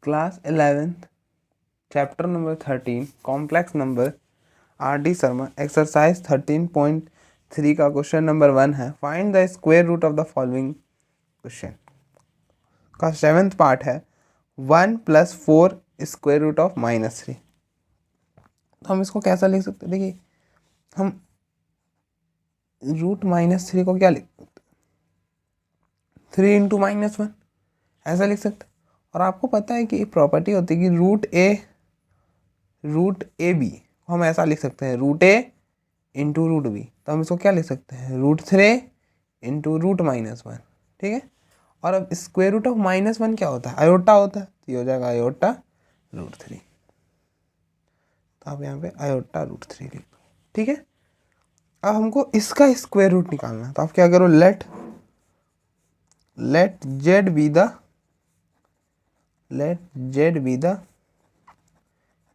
Class 11th chapter number 13 complex number R D Sharma exercise 13.3 का question number 1 है। Find the square root of the following question का 7th part है 1 + 4 square root of -3। तो हम इसको कैसा लिख सकते हैं? देखिए हम रूट -3 को क्या लिख सकते, 3 × -1 ऐसा लिख सकते हैं। और आपको पता है कि एक प्रॉपर्टी होती है कि रूट ए बी को हम ऐसा लिख सकते हैं, रूट ए इंटू रूट बी। तो हम इसको क्या लिख सकते हैं, √3 इंटू रूट -1। ठीक है। और अब स्क्वायर रूट ऑफ -1 क्या होता है, आयोटा होता है। तो ये हो जाएगा आयोटा √3। तो आप यहाँ पे आयोटा √3 लिख दो। ठीक है। अब हमको इसका स्क्वायर रूट निकालना है। तो आप क्या करो, let z be the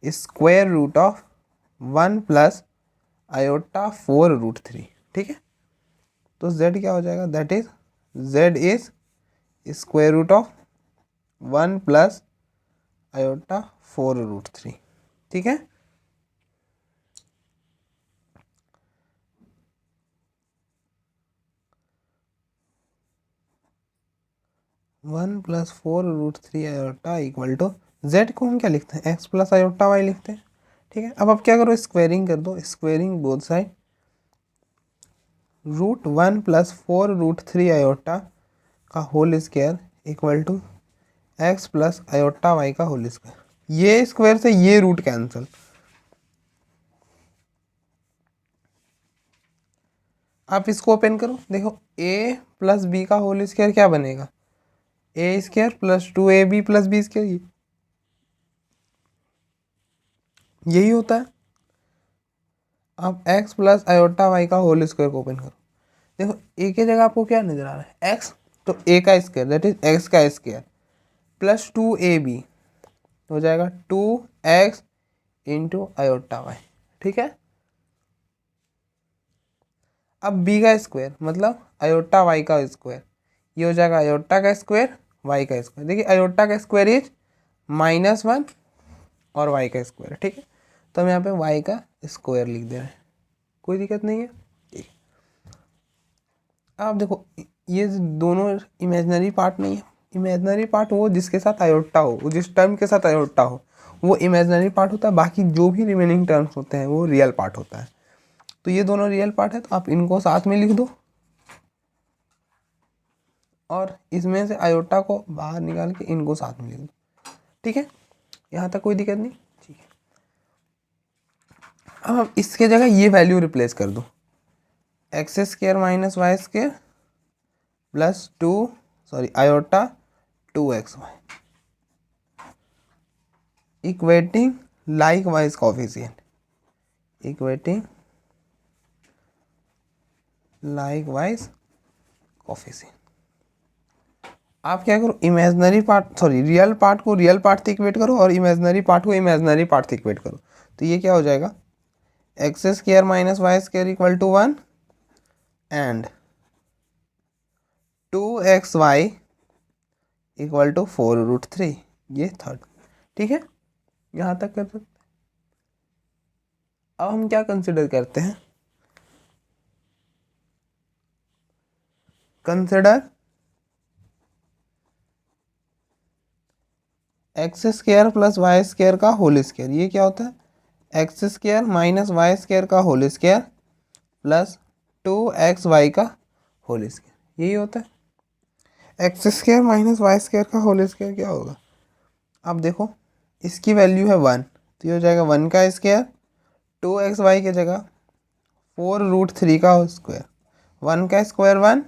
square root of 1 + iota 4 √3। ठीक है। तो z क्या हो जाएगा, that is z is square root of 1 + iota 4 √3। ठीक है। One + 4 √3 iota equal to z को हम क्या लिखते हैं, x + आयोटा y लिखते हैं। ठीक है। अब आप क्या करो, स्क्वायरिंग कर दो, स्क्वायरिंग बोथ साइड। √1 + 4 √3 आयोटा का whole square equal to x + iota y का होल स्क्वायर। ये स्क्वायर से ये रूट कैंसिल। आप इसको ओपन करो, देखो a + b का होल स्क्वायर क्या बनेगा, a² + 2ab + b²। यही होता है। आप x + आयोटा y का होल स्क्वायर को ओपन करो, देखो a की जगह आपको क्या नजर आ रहा है, x। तो a का स्क्वायर दैट इज x का स्क्वायर + 2ab हो जाएगा 2x इंटू आयोटा y। ठीक है। अब b का स्क्वायर मतलब आयोटा y का स्क्वायर, ये हो जाएगा आयोटा का स्क्वायर y का स्क्वायर। देखिए आयोटा का स्क्वायर इज -1 और y का स्क्वायर। ठीक है। तो हम यहाँ पे y का स्क्वायर लिख दे रहे हैं, कोई दिक्कत नहीं है। ठीक है। अब देखो ये दोनों इमेजिनरी पार्ट नहीं है। इमेजिनरी पार्ट वो जिसके साथ आयोटा हो, वो जिस टर्म के साथ आयोटा हो वो इमेजिनरी पार्ट होता है। बाकी जो भी रिमेनिंग टर्म्स होते हैं वो रियल पार्ट होता है। तो ये दोनों रियल पार्ट है, तो आप इनको साथ में लिख दो और इसमें से आयोटा को बाहर निकाल के इनको साथ में लिख दो। ठीक है। यहाँ तक कोई दिक्कत नहीं। ठीक है। अब हम इसके जगह ये वैल्यू रिप्लेस कर दो, x² - y² + iota 2xy equating likewise coefficient, equating likewise coefficient. आप क्या करो, रियल पार्ट को रियल पार्ट से इक्वेट करो और इमेजिनरी पार्ट को इमेजिनरी पार्ट से इक्वेट करो। तो ये क्या हो जाएगा, x² - y² equal to 1 and 2xy equal to 4 √3। ये थर्ड। ठीक है। यहाँ तक कर सकते। अब हम क्या कंसिडर करते हैं, कंसिडर x² + y² का होल स्क्वायर। ये क्या होता है, x² - y² का होल स्क्वायर + 2xy का होल स्क्वायर। यही होता है। x² - y² का होल स्क्वायर क्या होगा, अब देखो इसकी वैल्यू है 1, तो ये हो जाएगा 1 का स्क्वायर 2xy की जगह 4 √3 का स्क्वायर। 1 का स्क्वायर 1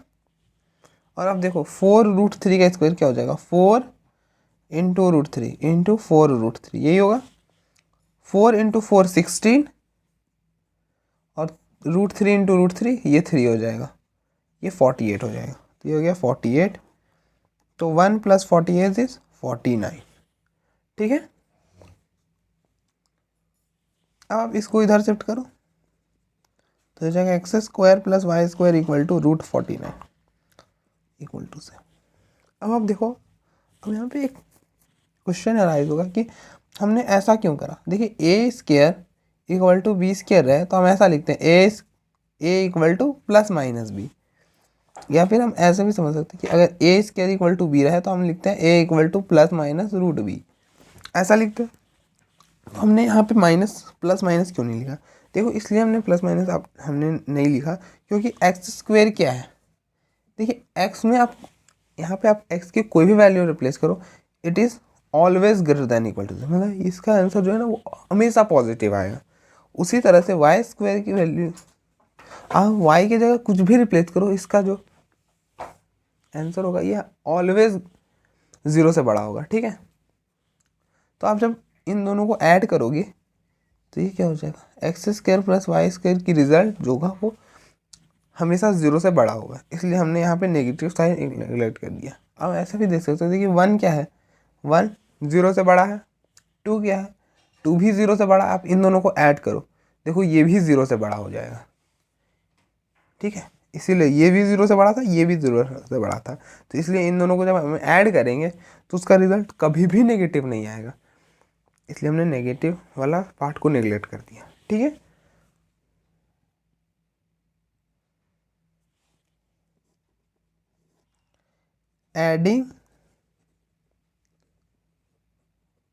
और अब देखो 4 √3 का स्क्वायर क्या हो जाएगा, 4 इंटू √3 इंटू 4 √3। यही होगा। 4 × 4 16 और √3 इंटू √3 ये 3 हो जाएगा, ये 48 हो जाएगा। तो ये हो गया 48। तो 1 + 48 इज 49। ठीक है। अब आप इसको इधर शिफ्ट करो, तो हो जाएगा x² + y² equal to √49 equal to से। अब आप देखो, अब यहाँ पे एक क्वेश्चन अराइज होगा कि हमने ऐसा क्यों करा। देखिए A square equal to B square है तो हम ऐसा लिखते हैं A equal to plus minus B, या फिर हम ऐसे भी समझ सकते हैं कि अगर A square equal to B रहे तो हम लिखते हैं A equal to plus minus root B, ऐसा लिखते हैं। तो हमने यहाँ पे माइनस प्लस माइनस क्यों नहीं लिखा, देखो इसलिए हमने प्लस माइनस आप हमने नहीं लिखा क्योंकि एक्स स्क्वायर क्या है। देखिए एक्स में आप यहाँ पे आप एक्स की कोई भी वैल्यू रिप्लेस करो, it is always greater than equal to, मतलब इसका आंसर जो है ना वो हमेशा पॉजिटिव आएगा। उसी तरह से वाई स्क्वायर की वैल्यू आप वाई की जगह कुछ भी रिप्लेस करो, इसका जो आंसर होगा ये ऑलवेज ज़ीरो से बड़ा होगा, ठीक है। तो आप जब इन दोनों को ऐड करोगे तो ये क्या हो जाएगा, x square plus Y square की रिजल्ट जो होगा वो हमेशा ज़ीरो से बड़ा होगा, इसलिए हमने यहाँ पे नेगेटिव साइन नेगलेक्ट कर दिया। अब ऐसा भी देख सकते हो, देखिए वन क्या है, वन ज़ीरो से बड़ा है, टू क्या है, टू भी ज़ीरो से बड़ा। आप इन दोनों को ऐड करो, देखो ये भी ज़ीरो से बड़ा हो जाएगा, ठीक है। इसीलिए ये भी ज़ीरो से बड़ा था, ये भी ज़ीरो से बड़ा था, तो इसलिए इन दोनों को जब हम ऐड करेंगे तो उसका रिजल्ट कभी भी नेगेटिव नहीं आएगा, इसलिए हमने नेगेटिव वाला पार्ट को नेगलेक्ट कर दिया, ठीक है। Adding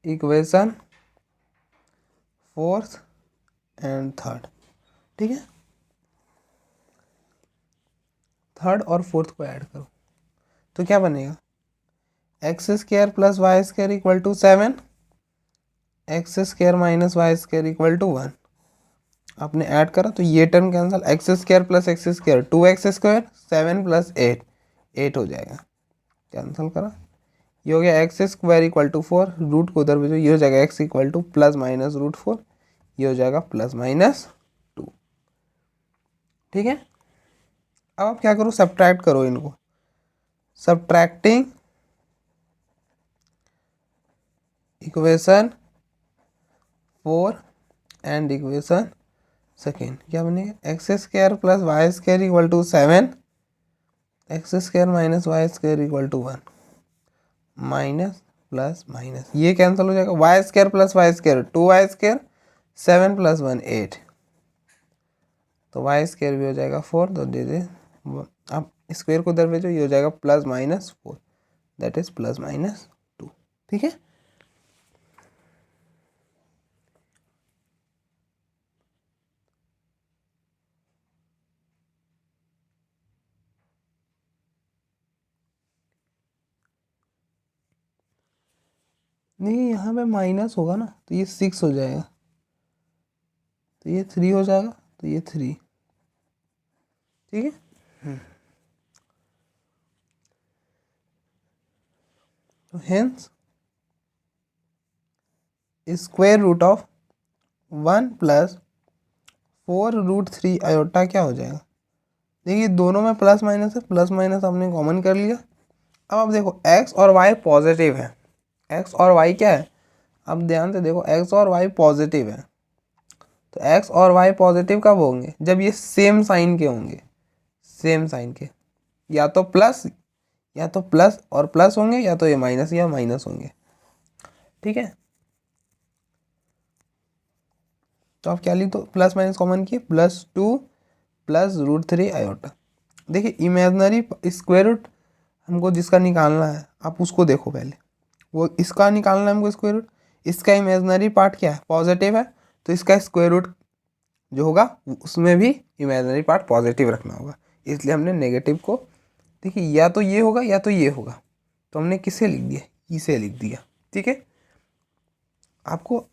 equation fourth and third, ठीक है। थर्ड और फोर्थ को ऐड करो तो क्या बनेगा, x square plus Y square equal to 7, x square minus Y square equal to 1। आपने ऐड करा तो ये term cancel, x square plus x square 2x square, 7 plus 8 8 हो जाएगा, कैंसिल करा। ये हो गया x square equal to 4, root को उधर भेजो, ये हो जाएगा x equal to plus minus root 4, ये हो जाएगा प्लस माइनस 2, ठीक है। अब आप क्या करो, सब्ट्रैक्ट करो इनको, subtracting equation 4 and equation second, क्या बनेगा, x square plus Y square equal to 7, x square minus Y square equal to 1, minus plus minus ये कैंसिल हो जाएगा, y square plus Y square 2y square, 7 plus 1 8, तो Y square भी हो जाएगा 4, तो दे दे आप स्क्वायर को उधर भेजो, ये हो जाएगा plus minus 4, that is plus minus 2, ठीक है। नहीं यहाँ पे माइनस होगा ना तो ये 6 हो जाएगा, तो ये 3 हो जाएगा, तो ये 3, ठीक है। तो hence square root of 1 plus 4 root 3 iota क्या हो जाएगा, देखिए दोनों में प्लस माइनस है, प्लस माइनस हमने कॉमन कर लिया। अब आप देखो x और y पॉजिटिव है, x और y क्या है, अब ध्यान से देखो x और y पॉजिटिव है, तो x और y पॉजिटिव कब होंगे, जब ये सेम साइन के होंगे, सेम साइन के, या तो प्लस और प्लस होंगे, या तो ये माइनस या माइनस होंगे, ठीक है। तो आप क्या लिख दो, प्लस माइनस कॉमन किए, +2 प्लस रूट 3 आयोटा। देखिए इमेजनरी स्क्वायर रूट हमको जिसका निकालना है आप उसको देखो पहले, वो इसका निकालना है हमको स्क्वायर रूट, इसका इमेजनरी पार्ट क्या है, पॉजिटिव है, तो इसका स्क्वायर रूट जो होगा उसमें भी इमेजनरी पार्ट पॉजिटिव रखना होगा, इसलिए हमने नेगेटिव को, देखिए या तो ये होगा या तो ये होगा, तो हमने किसे लिख दिया, इसे लिख दिया, ठीक है। आपको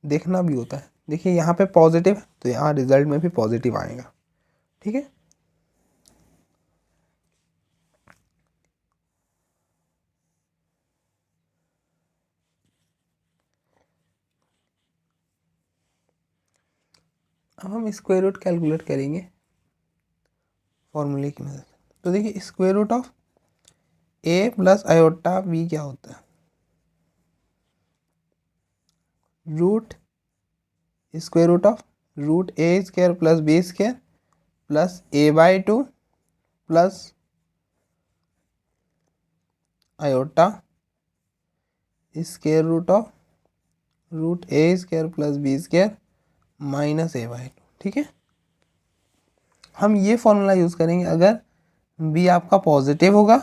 देखना भी होता है, देखिए यहाँ पे पॉजिटिव है तो यहाँ रिजल्ट में भी पॉजिटिव आएगा, ठीक है। अब हम स्क्वायर रूट कैलकुलेट करेंगे फॉर्मूले की मदद से। तो देखिए square root of a plus iota b क्या होता है, root square root of root a square plus b square plus a/2 plus iota square root of root A square plus B square minus A by two. ठीक है, हम ये formula use करेंगे अगर B आपका पॉजिटिव होगा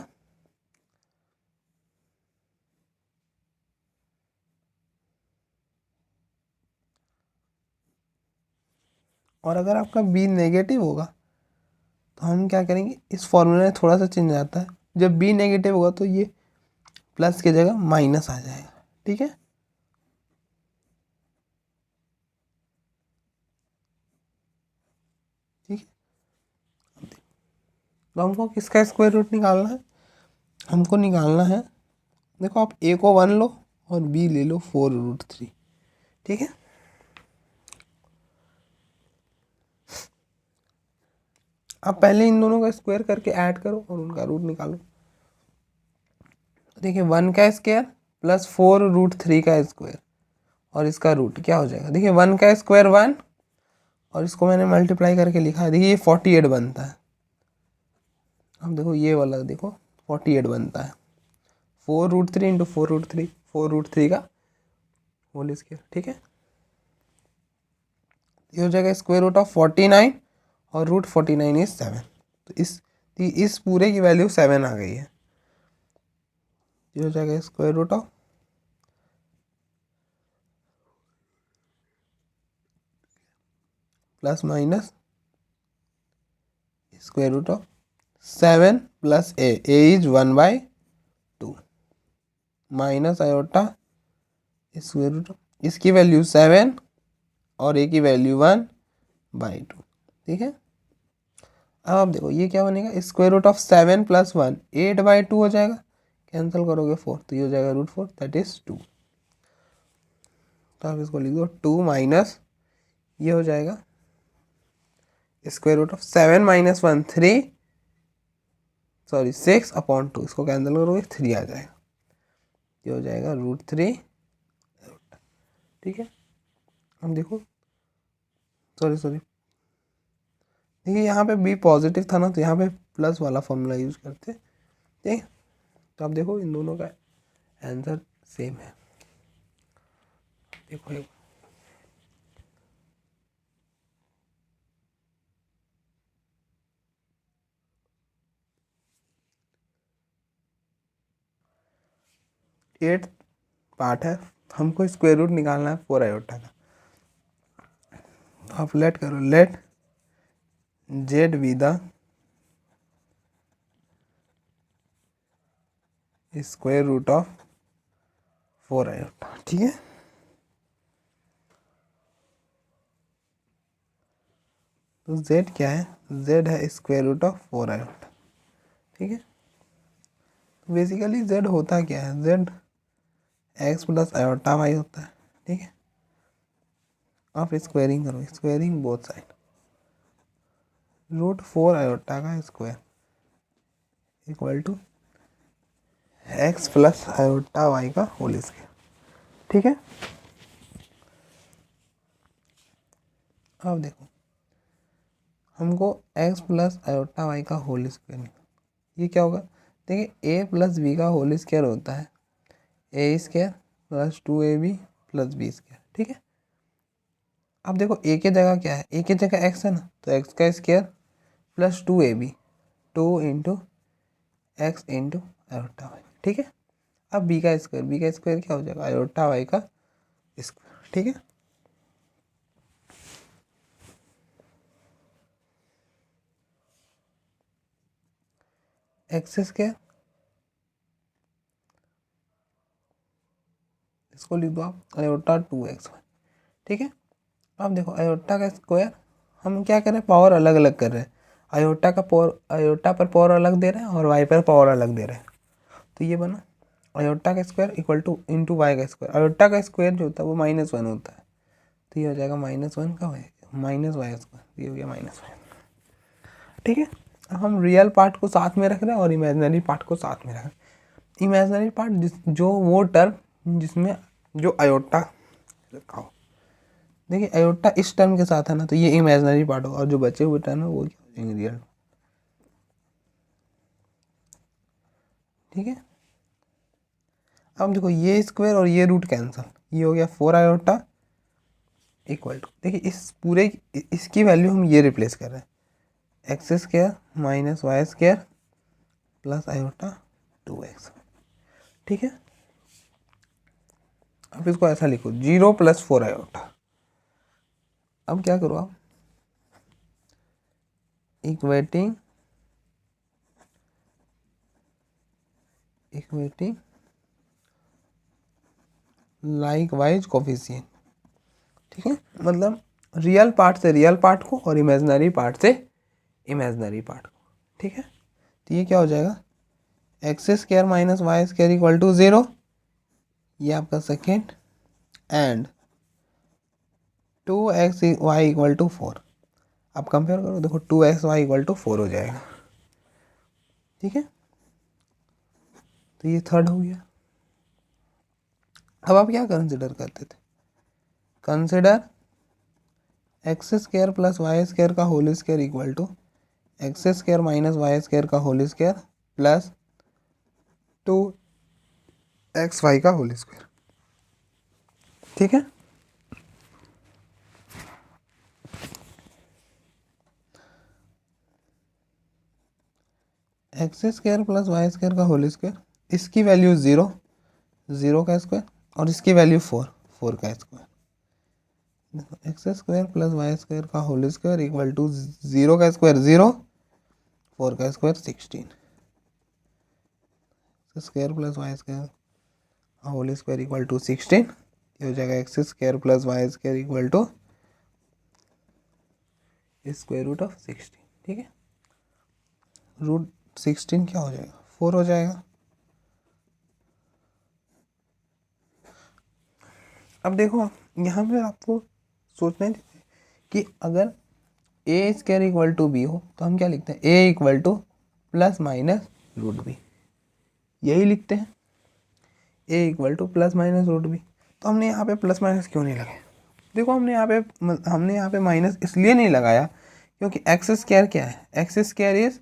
और अगर आपका बी नेगेटिव होगा तो हम क्या करेंगे, इस फॉर्मूले में थोड़ा सा चेंज आता है। जब बी नेगेटिव होगा तो ये प्लस की जगह माइनस आ जाएगा। ठीक है, ठीक है, तो हमको किसका स्क्वायर रूट निकालना है, हमको निकालना है, देखो आप ए को 1 लो और बी ले लो 4√3। ठीक है, आप पहले इन दोनों का स्क्वायर करके ऐड करो और उनका रूट निकालो। देखिए 1 का स्क्वायर प्लस 4√3 का स्क्वायर और इसका रूट क्या हो जाएगा। देखिए 1 का स्क्वायर 1 और इसको मैंने मल्टीप्लाई करके लिखा है, देखिए ये 48 बनता है। अब देखो ये वाला देखो 48 बनता है, 4√3 इंटू 4√3, 4√3 का होल स्क्वायर। ठीक है, ये हो जाएगा स्क्वायर रूट ऑफ 49 और रूट 49 इज 7। तो इस पूरे की वैल्यू 7 आ गई है। ये हो जाएगा square root of plus minus square root of 7 plus A is 1/2 minus iota square root of, इसकी वैल्यू 7 और ए की वैल्यू 1/2। ठीक है, अब आप देखो ये क्या बनेगा, स्क्वायर रूट ऑफ 7 प्लस 1 8/2 हो जाएगा, कैंसिल करोगे 4 तो ये हो जाएगा √4 दैट इज 2। तो आप इसको लिख दो 2 माइनस ये हो जाएगा square root of 7 minus 1 3 sorry 6/2, इसको कैंसिल करोगे 3 आ जाएगा, ये हो जाएगा √3। ठीक है, अब देखो सॉरी देखिए यहाँ पे बी पॉजिटिव था ना तो यहाँ पे प्लस वाला फॉर्मूला यूज करते। ठीक है, तो आप देखो इन दोनों का आंसर सेम है। देखो एक 8th पार्ट है, हमको स्क्वायर रूट निकालना है 4 आयोटा का। आप लेट करो, let Z be the square root of 4 iota. ठीक है, तो जेड क्या है, जेड है स्क्वायर रूट ऑफ 4 आयोटा। ठीक है, तो बेसिकली जेड होता क्या है, Z X plus iota Y होता है। ठीक है, आप स्क्वायरिंग करो, स्क्वायरिंग बोथ साइड, √4 आयोटा का square equal to X plus iota Y का होल स्क्वायर। ठीक है, अब देखो हमको एक्स प्लस आयोटा वाई का होल स्क्वायर निकालना, ये क्या होगा, देखिए ए प्लस बी का होल स्क्वायर होता है A square plus 2ab plus B square. ठीक है, अब देखो ए की जगह क्या है, ए की जगह एक्स है ना, तो एक्स का square plus 2ab 2 into x into iota y. ठीक है, अब बी का स्क्वायर क्या हो जाएगा, आयोटा वाई का स्क्वायर। ठीक है, एक्स स्क्वायर इसको लिख दो आप आयोटा 2xy। ठीक है, अब देखो आयोटा का स्क्वायर हम क्या कर रहे हैं, पावर अलग अलग कर रहे हैं, आयोटा का पावर आयोटा पर पावर अलग दे रहे हैं और वाई पर पावर अलग दे रहे हैं। तो ये बना आयोटा का square equal to into y का स्क्वायर, आयोटा का स्क्वायर जो होता है वो -1 होता है, तो ये हो जाएगा -1 का माइनस वाई स्क्वायर, ये हो गया -1। ठीक है, अब हम रियल पार्ट को साथ में रख रहे हैं और इमेजिनरी पार्ट को साथ में रख रहे हैं। इमेजिनरी पार्ट जो वो टर्म जिसमें जो आयोटा रखा हो, देखिए आयोटा इस टर्म के साथ है ना, तो ये इमेजिनरी पार्ट होगा और जो बचे हुए टर्म है वो क्या हो जाएंगे, रियल। ठीक है, अब देखो ये स्क्वायर और ये रूट कैंसिल, ये हो गया 4 आयोटा इक्वल टू, देखिए इस पूरे इसकी वैल्यू हम ये रिप्लेस कर रहे हैं, x square minus Y square plus iota 2x, ठीक है। अब इसको ऐसा लिखो 0 प्लस 4 आयोटा। अब क्या करो आप, इक्वेटिंग लाइक वाइज कोफिशिएंट, ठीक है, मतलब रियल पार्ट से रियल पार्ट को और इमेजिनरी पार्ट से इमेजिनरी पार्ट को, ठीक है। तो ये क्या हो जाएगा, x square minus Y square equal to 0, ये आपका second, and 2xy equal to 4। आप कंपेयर करो, देखो 2xy इक्वल टू 4 हो जाएगा, ठीक है। तो ये थर्ड हो गया। अब आप क्या कंसिडर करते थे, consider X square plus Y square का whole square equal to x square minus Y square का होल स्क्वायर प्लस 2xy का होल स्क्वायर, ठीक है। X square plus Y square का होल स्क्वायर, इसकी वैल्यू 0, 0 का स्क्वायर, और इसकी वैल्यू 4, 4 का square. X square plus Y square का होल स्क्वायर इक्वल टू 0 का स्क्वायर 0, 4 का square 16, x square plus Y square का होल स्क्वायर इक्वल टू 16, ये हो जाएगा x square plus Y square equal to square root of 16, ठीक है। Root 16 क्या हो जाएगा, 4 हो जाएगा। अब देखो यहाँ पे आपको सोचना है कि अगर A square equal to B हो तो हम क्या लिखते हैं, A equal to plus minus root B, यही लिखते हैं, A equal to plus minus root B. तो हमने यहाँ पे प्लस माइनस क्यों नहीं लगाया, देखो हमने यहाँ पे माइनस इसलिए नहीं लगाया क्योंकि एक्स स्क्वायर क्या है, x square is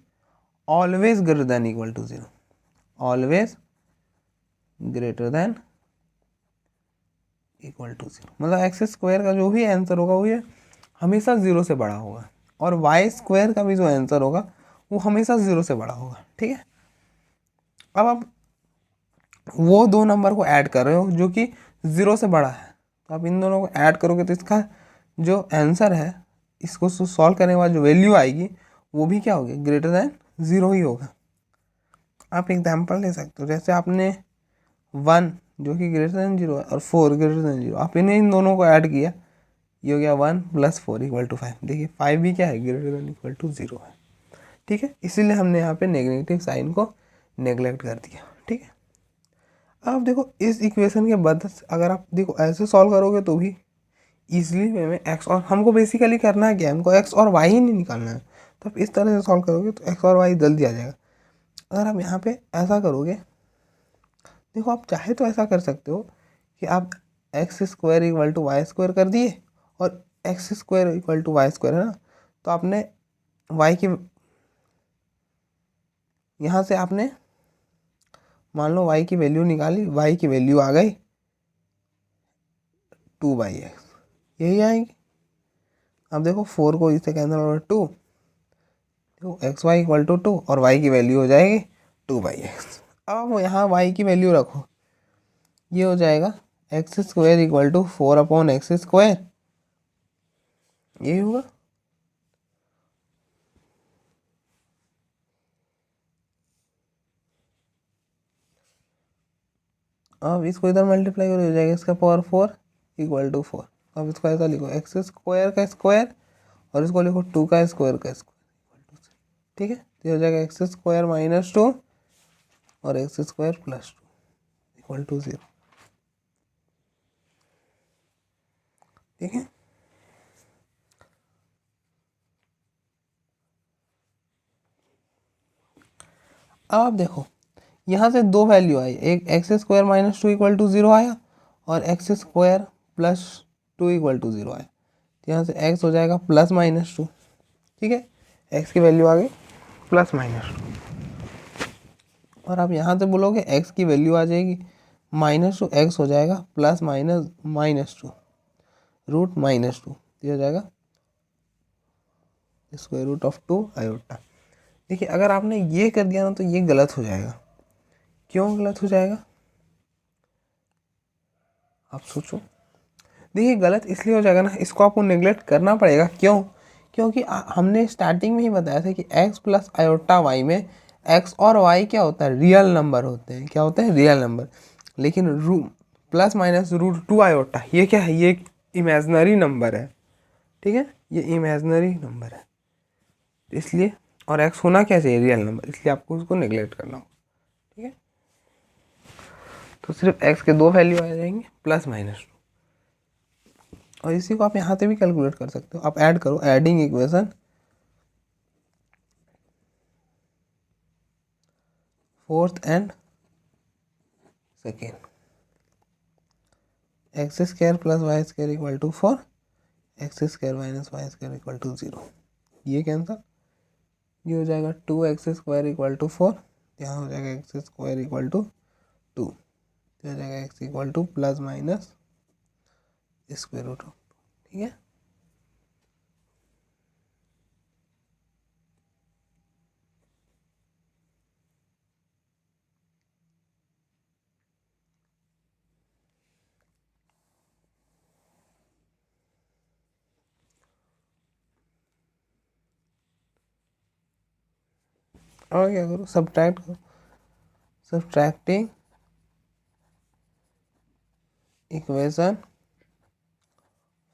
always greater than equal to 0, always greater than equal to 0, मतलब एक्स स्क्वायर का जो भी आंसर होगा वो ये हमेशा 0 से बड़ा होगा, और वाई स्क्वायर का भी जो आंसर होगा वो हमेशा 0 से बड़ा होगा, ठीक है। अब आप वो दो नंबर को ऐड कर रहे हो जो कि 0 से बड़ा है, तो आप इन दोनों को ऐड करोगे तो इसका जो आंसर है, इसको सॉल्व करने के बाद जो वैल्यू आएगी वो भी क्या होगी, ग्रेटर देन 0 ही होगा। आप एग्जाम्पल ले सकते हो, जैसे आपने 1 जो कि ग्रेटर देन 0 है और 4 ग्रेटर देन 0, आप इन्हें इन दोनों को ऐड किया, ये हो गया 1 प्लस 4 इक्वल टू 5, देखिए 5 भी क्या है, ग्रेटर देन इक्वल टू 0 है, ठीक है। इसीलिए हमने यहाँ पे नेगेटिव साइन को नेग्लेक्ट कर दिया, ठीक है। अब देखो इस इक्वेशन के बाद अगर आप देखो ऐसे सॉल्व करोगे तो भी ईजिली वे में एक्स, और हमको बेसिकली करना है क्या, हमको एक्स और वाई ही नहीं निकालना है, तो आप इस तरह से सॉल्व करोगे तो एक्स और वाई जल्दी आ जाएगा। अगर आप यहाँ पे ऐसा करोगे, देखो आप चाहे तो ऐसा कर सकते हो कि आप x square equal to Y square कर दिए, और x square equal to Y square है ना, तो आपने वाई की, यहाँ से आपने मान लो वाई की वैल्यू निकाली, वाई की वैल्यू आ गई 2/x, यही आएगी। अब देखो 4 को इससे कैंसिल होगा 2, तो एक्स वाई इक्वल टू 2 और वाई की वैल्यू हो जाएगी 2/x। अब यहाँ वाई की वैल्यू रखो, ये हो जाएगा x square equal to 4/x square, यही होगा। अब इसको इधर मल्टीप्लाई करो, हो जाएगा इसका पावर 4 इक्वल टू 4। अब इसको ऐसा लिखो, एक्स स्क्वायर का स्क्वायर और इसको लिखो 2 का स्क्वायर का स्क्वायर इक्वल टू, ठीक है। तो हो जाएगा एक्स स्क्वायर माइनस 2 और x square plus 2 equal to 0, ठीक है। अब आप देखो यहाँ से दो वैल्यू आई, एक x square minus 2 equal to 0 आया और x square plus 2 equal to 0 आया, तो यहाँ से एक्स हो जाएगा प्लस माइनस 2, ठीक है, एक्स की वैल्यू आ गई प्लस माइनस 2, और आप यहाँ से बोलोगे एक्स की वैल्यू आ जाएगी -2 x हो जाएगा प्लस -2 रूट -2, ये हो जाएगा स्क्वायर रूट ऑफ 2 आयोटा। देखिए अगर आपने ये कर दिया ना तो ये गलत हो जाएगा। क्यों गलत हो जाएगा आप सोचो। देखिए गलत इसलिए हो जाएगा ना, इसको आपको नेग्लेक्ट करना पड़ेगा। क्यों? क्योंकि हमने स्टार्टिंग में ही बताया था कि x प्लस आयोटा वाई में x और y क्या होता है, रियल नंबर होते हैं। क्या होते हैं? Real number. लेकिन प्लस माइनस रूट 2 आयोटा ये क्या है, ये एक इमेजनरी नंबर है। ठीक है, ये इमेजनरी नंबर है इसलिए, और x होना क्या चाहिए, रियल नंबर, इसलिए आपको उसको नेग्लेक्ट करना होगा। ठीक है, तो सिर्फ x के दो वैल्यू आ जाएंगे +-2, और इसी को आप यहाँ से भी कैलकुलेट कर सकते हो। आप ऐड करो, adding equation fourth and second, x² + y² equal to 4, x² - y² equal to 0। ये कैंसल, ये हो जाएगा 2x² इक्वल टू 4, यहाँ हो जाएगा x² इक्वल टू 2, तो हो जाएगा x equal to ± square root of. ठीक है, और क्या करो, सब्ट्रैक्ट करो, subtracting equation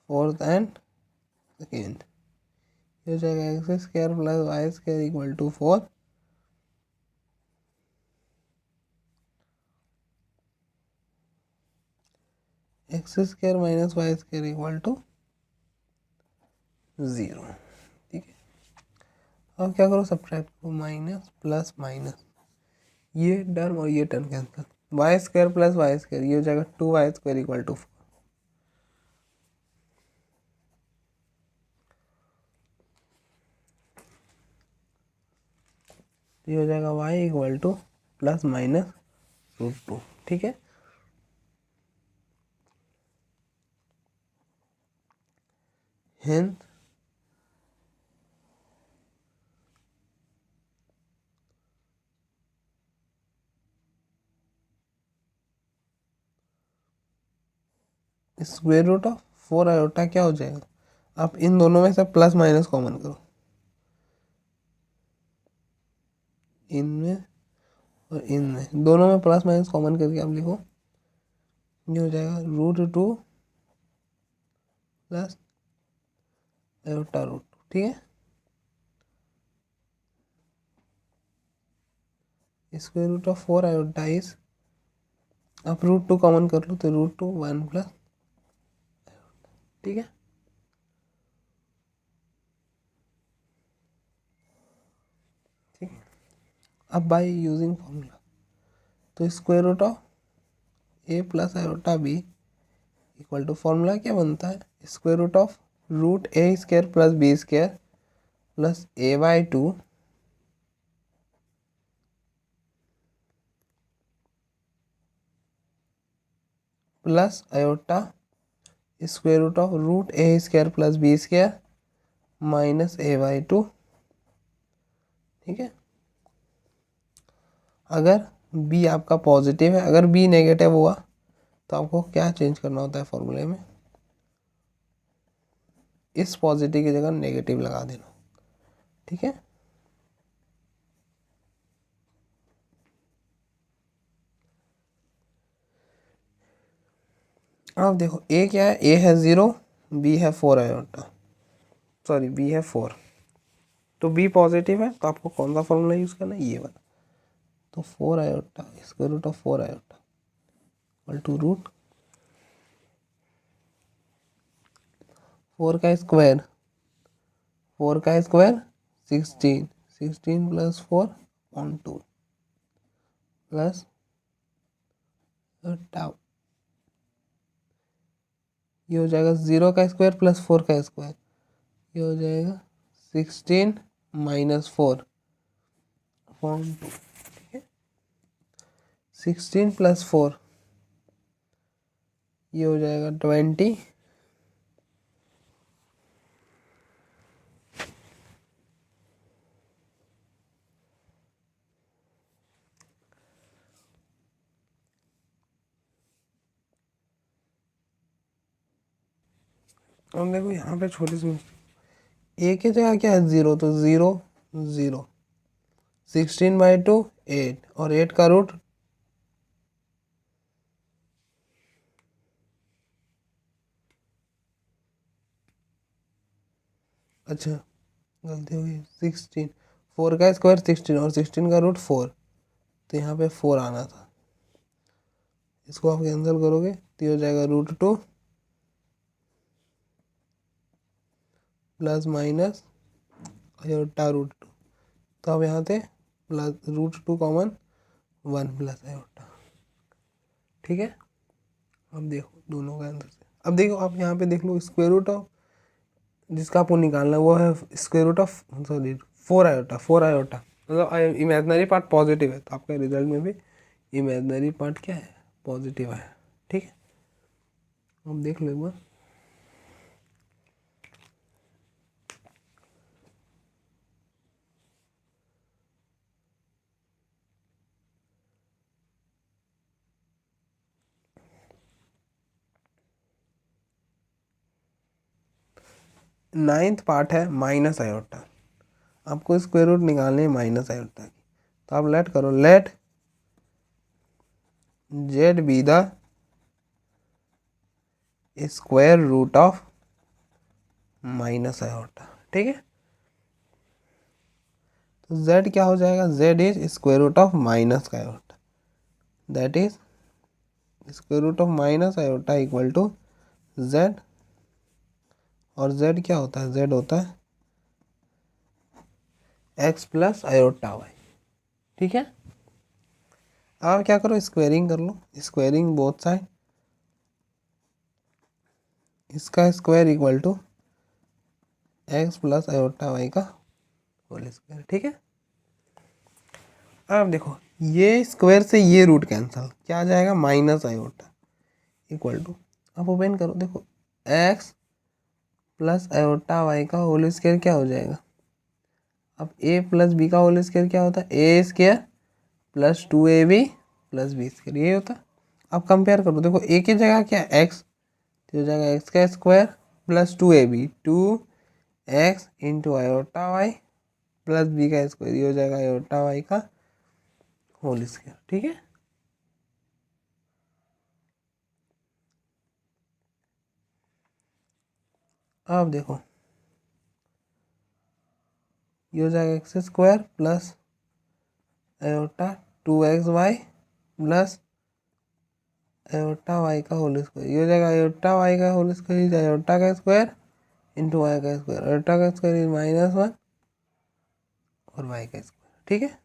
fourth and second, ये हो जाएगा x² + y² equal to 4, x² - y² equal to 0। ठीक है, अब क्या करो, सब्ट्रैक्ट करो, माइनस प्लस माइनस, ये टर्म और ये टर्म कैंसिल, y² + y², ये हो जाएगा 2y² इक्वल टू 4, ये हो जाएगा y इक्वल टू ±√2। ठीक है, hence square root of 4 iota क्या हो जाएगा, आप इन दोनों में से प्लस माइनस कॉमन करो, इनमें और इनमें, दोनों में प्लस माइनस कॉमन करके आप लिखो, ये हो जाएगा √2 प्लस आयोटा √2। ठीक है, square root of 4 iota is, आप √2 कॉमन कर लो तो √2 1 प्लस। ठीक है, ठीक है, अब बाय यूजिंग फॉर्मूला, तो square root of a plus iota b equal to, formula क्या बनता है, square root of √a² + b² plus a/2 plus iota square root of √a² + b² minus a/2। ठीक है, अगर b आपका पॉजिटिव है, अगर b नेगेटिव हुआ तो आपको क्या चेंज करना होता है फॉर्मूले में, इस पॉजिटिव की जगह नेगेटिव लगा देना। ठीक है, अब देखो a क्या है, a है 0, b है 4 आयोटा, सॉरी b है 4, तो b पॉजिटिव है, तो आपको कौन सा फॉर्मूला यूज़ करना है, ये वाला। तो 4 iota square root of 4 iota equal to root 4 का स्क्वायर, 4 का स्क्वायर 16, 16 + 4 ऑन 2 प्लस टाउ, ये हो जाएगा 0 का स्क्वायर प्लस 4 का स्क्वायर, ये हो जाएगा 16 - 4 अपॉन 2। ठीक है, 16 + 4 ये हो जाएगा 20 अब देखो यहाँ पे छोटी सी ए की जगह क्या है 0, तो 0 0, 16/2 8, और 8 का रूट अच्छा गलती हो गई 16, 4 का स्क्वायर 16 और 16 का रूट 4, तो यहाँ पे 4 आना था। इसको आप कैंसिल करोगे तो ये हो जाएगा √2 प्लस माइनस आयोटा √2, तो अब यहाँ से प्लस √2 कॉमन 1 प्लस आयोटा। ठीक है, अब देखो दोनों का आंसर से, अब देखो आप यहाँ पे देख लो स्क्वायर रूट ऑफ जिसका आपको निकालना है वो है square root of sorry 4 iota, 4 iota मतलब इमेजनरी पार्ट पॉजिटिव है, तो आपका रिजल्ट में भी इमेजनरी पार्ट क्या है पॉजिटिव है। ठीक है, अब देख लो एक बार। नाइन्थ पार्ट है माइनस आयोटा, आपको स्क्वायर रूट निकालने हैं माइनस आयोटा की, तो आप लेट करो, let Z be the square root of minus iota. ठीक है, तो z क्या हो जाएगा, z is square root of minus का iota, that is square root of minus iota equal to z, और z क्या होता है, z होता है x प्लस आयोटा y। ठीक है, आप क्या करो स्क्वायरिंग कर लो, स्क्वायरिंग बोथ साइड, इसका square equal to x plus iota y का होल स्क्वायर। ठीक है, अब देखो ये स्क्वायर से ये रूट कैंसल, क्या आ जाएगा माइनस आयोटा इक्वल टू, अब ओपन करो, देखो x प्लस आयोटा y का होल स्क्वायर क्या हो जाएगा, अब a प्लस बी का होल स्क्वायर क्या होता है, A square plus 2ab plus B square, ये होता है। अब कंपेयर करो, देखो a की जगह क्या है x, तो हो जाएगा x का square plus 2ab, 2x into iota y plus B का स्क्वायर, ये हो जाएगा आयोटा y का होल स्क्वायर। ठीक है, अब देखो ये हो जाएगा x square plus iota 2xy plus iota Y का होल स्क्वायर, ये हो जाएगा आयोटा वाई का होल स्क्वायर इज आयोटा का स्क्वायर इंटू वाई का स्क्वायर, आयोटा का स्क्वायर इज -1 और वाई का स्क्वायर। ठीक है,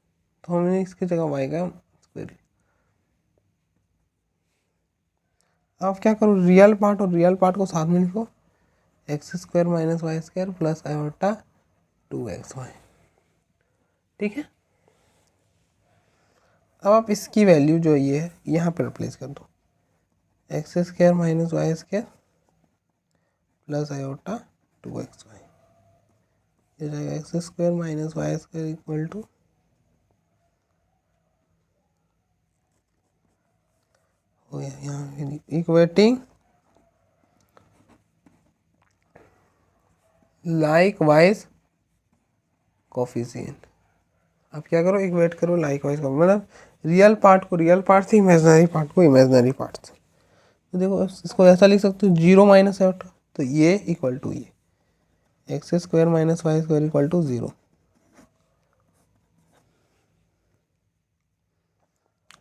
तो हमने इसकी जगह वाई का स्क्वायर, आप क्या करो रियल पार्ट और रियल पार्ट को साथ में लिखो, x square minus Y square plus iota 2xy। ठीक है, अब आप इसकी वैल्यू जो ये है यहाँ पर रिप्लेस कर दो, x square minus Y square plus iota 2xy, ये जाएगा x square minus Y square equal to हो गया यहाँ इक्वेटिंग लाइक वाइज कोफिशिएंट। आप क्या करो इक्वेट करो लाइक वाइज, मतलब रियल पार्ट को रियल पार्ट से, इमेजनरी पार्ट को इमेजनरी पार्ट से। तो देखो इसको ऐसा लिख सकते हो 0 माइनस आयोटा, तो ये इक्वल टू ये x square minus Y square equal to 0,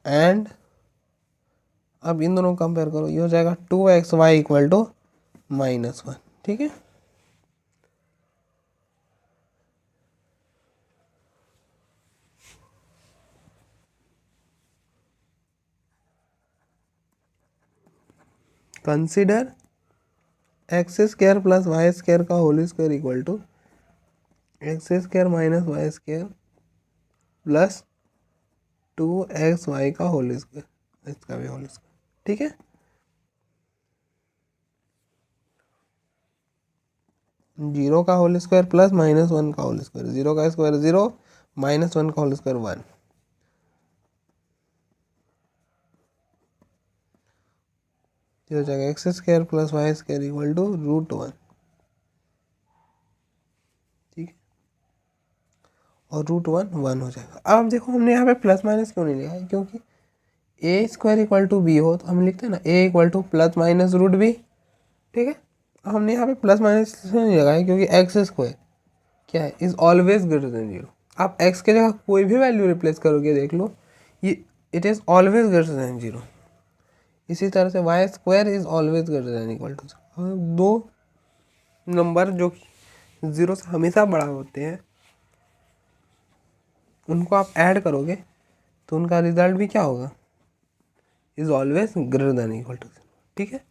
and अब इन दोनों को कंपेयर करो, ये हो जाएगा 2xy इक्वल टू -1। ठीक है, consider X square plus Y square का whole square equal to x square minus Y square plus 2xy का होल स्क्वायर, इसका भी होल स्क्वायर। ठीक है, जीरो का whole square plus minus one का होल स्क्वायर, जीरो का स्क्वायर जीरो, माइनस वन का होल स्क्वायर वन। हो जाएगा x square plus Y square equal to root one. ठीक है, और रूट वन वन हो जाएगा। अब देखो हमने यहाँ पे प्लस माइनस क्यों नहीं लिखा है, क्योंकि A square equal to B हो तो हम लिखते हैं ना A equal to plus minus root B. ठीक है, हमने यहाँ पे प्लस माइनस नहीं लगाया क्योंकि एक्स स्क्वायर क्या है, is always greater than zero. आप एक्स के जगह कोई भी वैल्यू रिप्लेस करोगे देख लो, ये it is always greater than zero. इसी तरह से y square is always greater than equal to zero. दो नंबर जो ज़ीरो से हमेशा बड़ा होते हैं उनको आप ऐड करोगे तो उनका रिजल्ट भी क्या होगा, is always greater than equal to zero. ठीक है,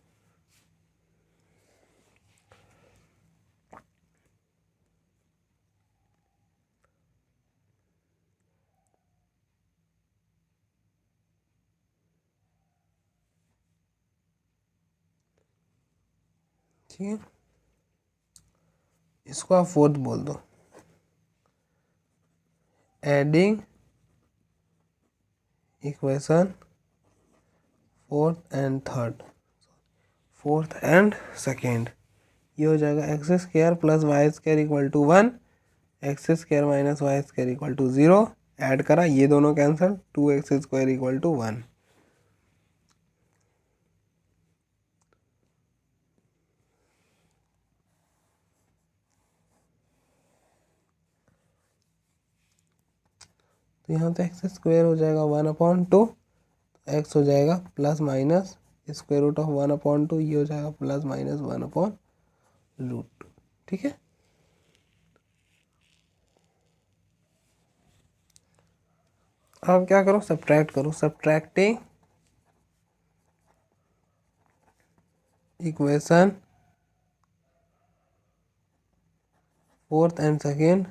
ठीक है, इसको आप फोर्थ बोल दो, adding equation fourth and third, fourth and second. ये हो जाएगा x square plus Y square equal to one, x square minus Y square equal to zero. Add करा, ये दोनों cancel, two x square equal to one. तो यहाँ तो x square हो जाएगा वन अपॉन टू, एक्स हो जाएगा plus minus square root of one upon two, ये हो जाएगा plus minus one upon root two. ठीक है, अब क्या करो, सब्ट्रैक्ट करो, subtracting equation fourth and second,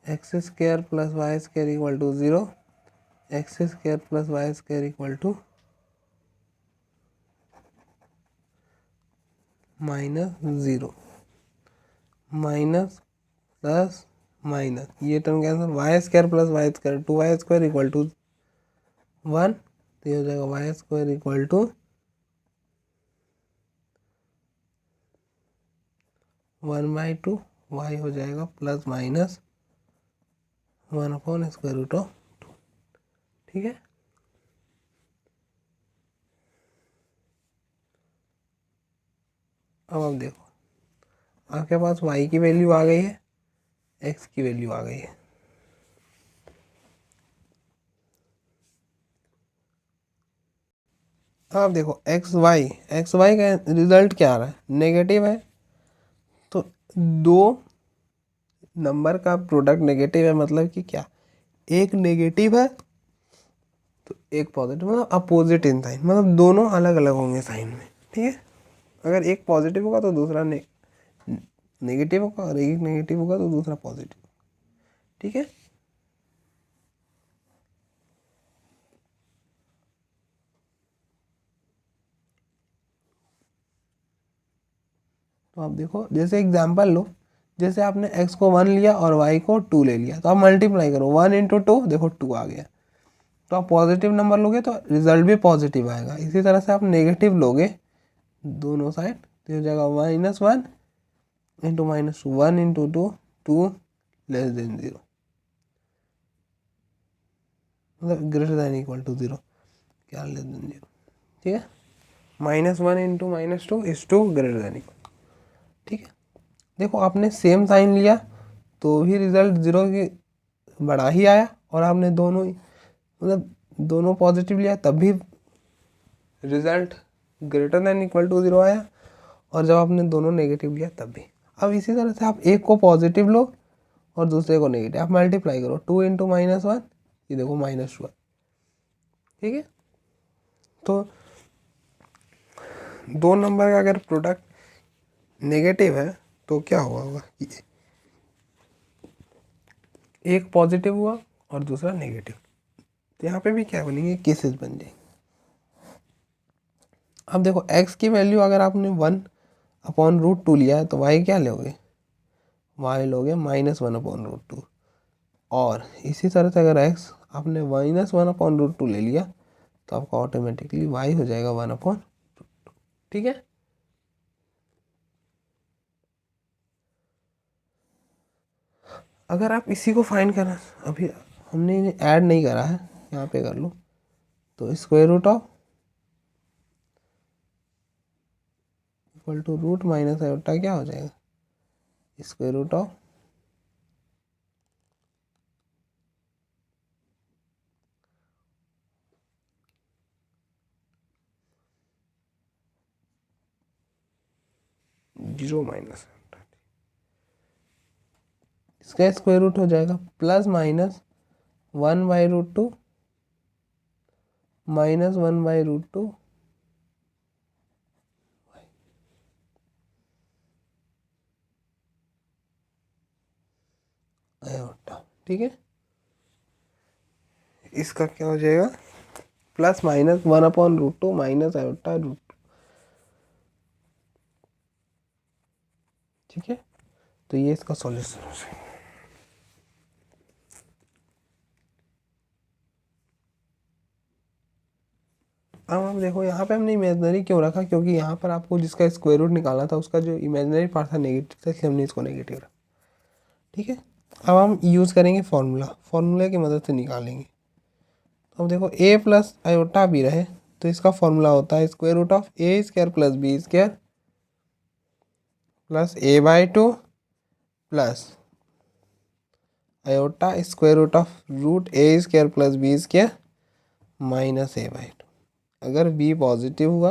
X square plus Y square equal to zero, X square plus Y square equal to minus zero, minus plus minus, ये term cancel, Y square plus Y square, two Y square equal to one, तो ये हो जाएगा y square equal to one by two, y हो जाएगा plus minus one upon square root of two. ठीक है, अब आप देखो आपके पास y की वैल्यू आ गई है, x की वैल्यू आ गई है। आप देखो एक्स वाई का रिजल्ट क्या आ रहा है, नेगेटिव है। तो दो नंबर का प्रोडक्ट नेगेटिव है मतलब कि क्या, एक नेगेटिव है तो एक पॉजिटिव, मतलब अपोजिट इन साइन, मतलब दोनों अलग अलग होंगे साइन में। ठीक है, अगर एक पॉजिटिव होगा तो दूसरा नेगेटिव होगा, और एक नेगेटिव होगा तो दूसरा पॉजिटिव। ठीक है, तो आप देखो जैसे एग्जांपल लो, जैसे आपने x को वन लिया और y को टू ले लिया, तो आप मल्टीप्लाई करो, वन इंटू टू, देखो टू आ गया। तो आप पॉजिटिव नंबर लोगे तो रिजल्ट भी पॉजिटिव आएगा। इसी तरह से आप नेगेटिव लोगे दोनों साइड तो हो जाएगा minus one into minus one into two, two less than zero, मतलब greater than equal to zero, क्या लेस देन जीरो। ठीक है, minus one into minus two is two greater than equal. ठीक है, देखो आपने सेम साइन लिया तो भी रिजल्ट जीरो की बड़ा ही आया, और आपने दोनों ही मतलब दोनों पॉजिटिव लिया तब भी result greater than equal to zero आया, और जब आपने दोनों नेगेटिव लिया तब भी। अब इसी तरह से आप एक को पॉजिटिव लो और दूसरे को नेगेटिव, आप मल्टीप्लाई करो, टू इंटू माइनस वन, ये देखो माइनस वन। ठीक है, तो दो नंबर का अगर प्रोडक्ट नेगेटिव है तो क्या होगा कि एक पॉजिटिव हुआ और दूसरा नेगेटिव, तो यहाँ पे भी क्या बनेंगे, केसेस बन जाएंगे। अब देखो x की वैल्यू अगर आपने वन अपॉन रूट टू लिया है तो y क्या लोगे, y लोगे -1/√2। और इसी तरह से अगर x आपने -1/√2 ले लिया तो आपका ऑटोमेटिकली y हो जाएगा 1/, ठीक है। अगर आप इसी को फाइंड करना, अभी हमने ऐड नहीं करा है, यहाँ पे कर लो, तो square root of equal to root minus iota क्या हो जाएगा, square root of zero minus, इसका स्क्वायर रूट हो जाएगा +-1/√2 -1/√2 आयोटा, ठीक है। इसका क्या हो जाएगा, +-1/√2 माइनस आयोटा रूट, ठीक है। तो ये इसका सॉल्यूशन हो जाएगा। अब हम देखो यहाँ पे हमने इमेजनरी क्यों रखा, क्योंकि यहाँ पर आपको जिसका स्क्वायर रूट निकालना था उसका जो इमेजनरी पार्ट था नेगेटिव था, इसलिए हमने इसको नेगेटिव रखा, ठीक है। अब हम यूज़ करेंगे फार्मूला की मदद से निकालेंगे। तो अब देखो a प्लस आयोटा भी रहे तो इसका फॉर्मूला होता है square root of a² plus b² plus a/2 plus iota square root of root a² plus b² minus a/2। अगर b पॉजिटिव हुआ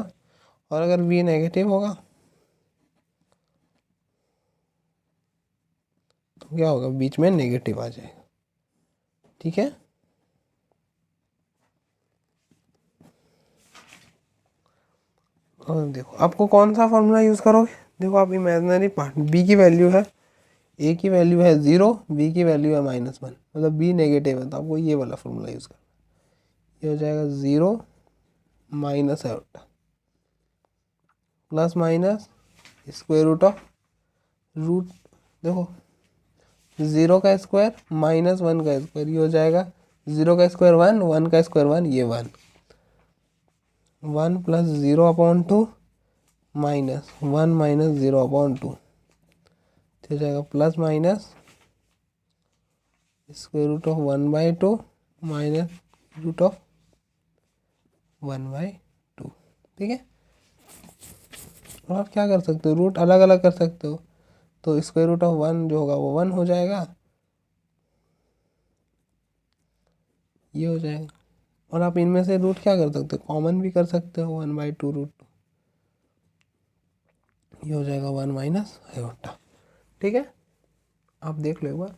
और अगर b नेगेटिव होगा तो क्या होगा, बीच में नेगेटिव आ जाएगा, ठीक है। और देखो आपको कौन सा फॉर्मूला यूज़ करोगे, देखो आप इमेजिनरी पार्ट b की वैल्यू है, a की वैल्यू है 0, b की वैल्यू है -1, मतलब b नेगेटिव है तो आपको ये वाला फॉर्मूला यूज़ करना, ये हो जाएगा 0 minus iota plus minus square root of root, देखो 0 का स्क्वायर -1 का स्क्वायर, ये हो जाएगा 0 का स्क्वायर 1, 1 का स्क्वायर 1, ये 1 प्लस 0/2 -1 माइनस 0/2, हो जाएगा plus minus square root of 1/2 minus root of 1/2, ठीक है। और आप क्या कर सकते हो, रूट अलग अलग कर सकते हो, तो स्क्वायर रूट ऑफ 1 जो होगा वो 1 हो जाएगा, ये हो जाएगा। और आप इनमें से रूट क्या कर सकते हो, कॉमन भी कर सकते हो, 1/2 रूट, ये हो जाएगा 1 माइनस आयोटा, ठीक है। आप देख लो एक बार।